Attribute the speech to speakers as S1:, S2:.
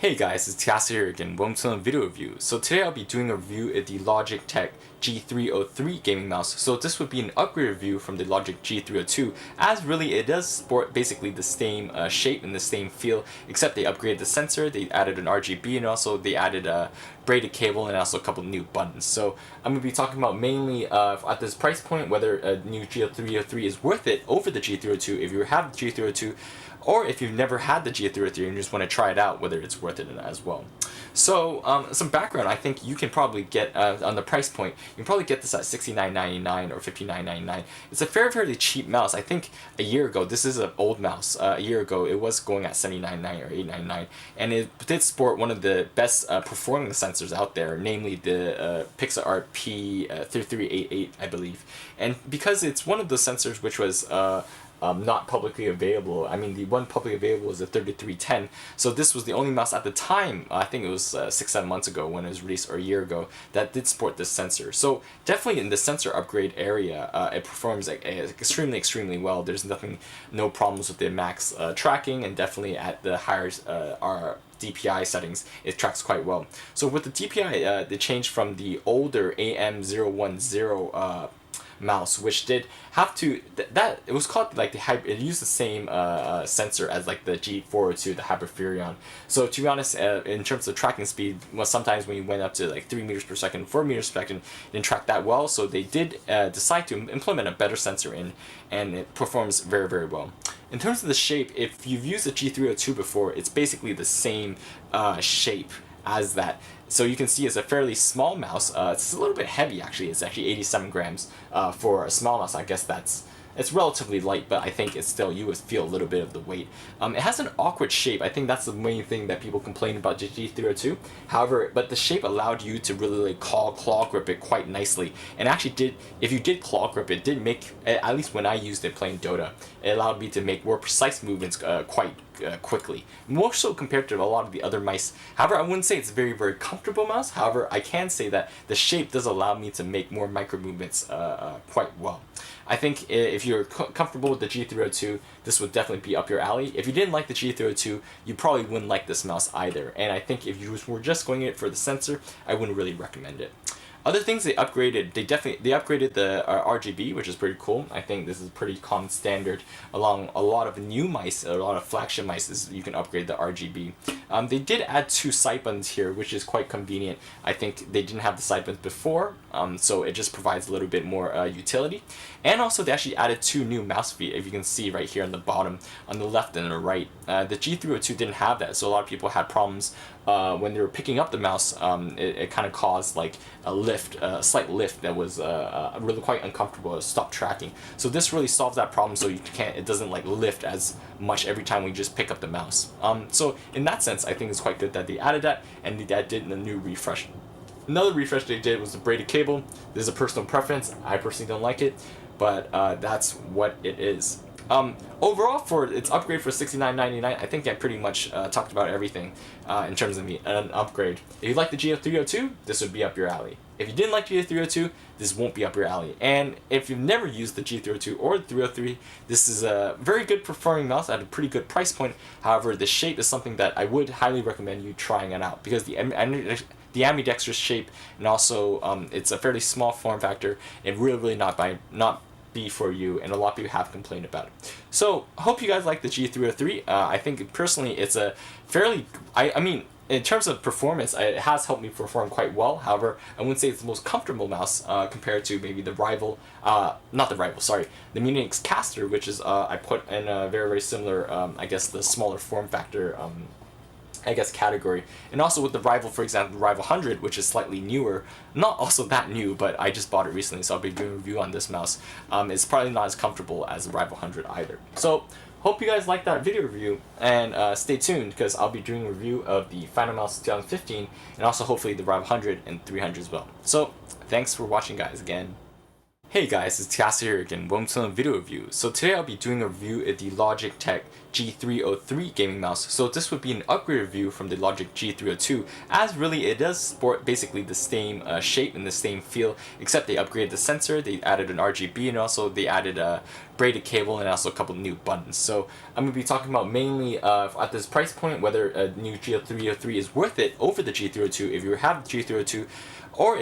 S1: Hey guys, it's Takasta here again. Welcome to another video review. So today I'll be doing a review of the Logitech G303 gaming mouse. So this would be an upgrade review from the Logitech G302, as really it does sport basically the same shape and the same feel, except they upgraded the sensor, they added an RGB, and also they added a braided cable and also a couple new buttons. So I'm going to be talking about mainly at this price point whether a new G303 is worth it over the G302 if you have the G302, or if you've never had the G303 and you just want to try it out, whether it's worth it as well. So some background, I think you can probably get on the price point, you can probably get this at $69.99 or $59.99. It's a fairly cheap mouse. I think a year ago, this is an old mouse, a year ago it was going at $79.99 or $8.99, and it did sport one of the best performing sensors out there, namely the PixArt P3388, I believe. And because it's one of the sensors which was not publicly available. I mean, the one publicly available is the 3310. So this was the only mouse at the time, I think it was 6-7 months ago when it was released, or a year ago, that did support this sensor. So definitely in the sensor upgrade area, it performs extremely well. There's no problems with the max tracking, and definitely at the higher DPI settings, it tracks quite well. So with the DPI, they changed from the older AM010 mouse, which did have to it was called like it used the same sensor as like the G402, the Hyperion. So to be honest, in terms of tracking speed, well, sometimes when you went up to like 3 meters per second, 4 meters per second, it didn't track that well. So they did decide to implement a better sensor in, and it performs very well. In terms of the shape, if you've used the G302 before, it's basically the same shape as that. So you can see it's a fairly small mouse. It's a little bit heavy actually. It's actually 87 grams for a small mouse. I guess it's relatively light, but I think it's still, you would feel a little bit of the weight. It has an awkward shape. I think that's the main thing that people complain about the G302. However, but the shape allowed you to really like claw grip it quite nicely. And actually if you did claw grip it, did make, at least when I used it playing Dota, it allowed me to make more precise movements quite quickly, more so compared to a lot of the other mice. However, I wouldn't say it's a very comfortable mouse. However, I can say that the shape does allow me to make more micro movements quite well. I think if you're comfortable with the G302, this would definitely be up your alley. If you didn't like the G302, you probably wouldn't like this mouse either. And I think if you were just going it for the sensor, I wouldn't really recommend it. Other things they upgraded, they upgraded the RGB, which is pretty cool. I think this is pretty common standard along a lot of new mice, a lot of flagship mice, you can upgrade the RGB. They did add 2 side buttons here, which is quite convenient. I think they didn't have the side buttons before, so it just provides a little bit more utility. And also they actually added 2 new mouse feet, if you can see right here on the bottom, on the left and the right. The G302 didn't have that, so a lot of people had problems when they were picking up the mouse. It kind of caused like a slight lift that was really quite uncomfortable to stop tracking. So this really solves that problem, so it doesn't like lift as much every time we just pick up the mouse. So in that sense, I think it's quite good that they added that, and that did a new refresh. Another refresh they did was the braided cable. This is a personal preference. I personally don't like it, but that's what it is. Overall, for its upgrade for $69.99, I think I pretty much talked about everything in terms of an upgrade. If you like the G302, this would be up your alley. If you didn't like G302, this won't be up your alley. And if you've never used the G302 or the 303, this is a very good performing mouse at a pretty good price point. However, the shape is something that I would highly recommend you trying it out, because the ambidextrous shape, and also it's a fairly small form factor, and really not be for you, and a lot of people have complained about it. So hope you guys like the G303. I think personally it's a fairly, I mean, in terms of performance, it has helped me perform quite well. However, I wouldn't say it's the most comfortable mouse compared to maybe the rival, not the rival, sorry, the Munich Caster, which is I put in a very similar, I guess the smaller form factor I guess category. And also with the rival, for example, the Rival 100, which is slightly newer, not also that new, but I just bought it recently, so I'll be doing a review on this mouse. It's probably not as comfortable as the Rival 100 either. So hope you guys liked that video review, and stay tuned, because I'll be doing a review of the Final Mouse 2015, and also hopefully the Rival 100 and 300 as well. So thanks for watching, guys, again. Hey guys, it's Takasta here again, welcome to another video review. So today I'll be doing a review of the Logitech G303 gaming mouse. So this would be an upgrade review from the Logitech G302, as really it does sport basically the same shape and the same feel, except they upgraded the sensor, they added an RGB, and also they added a braided cable and also a couple new buttons. So I'm going to be talking about mainly at this price point whether a new G303 is worth it over the G302 if you have the G302, or if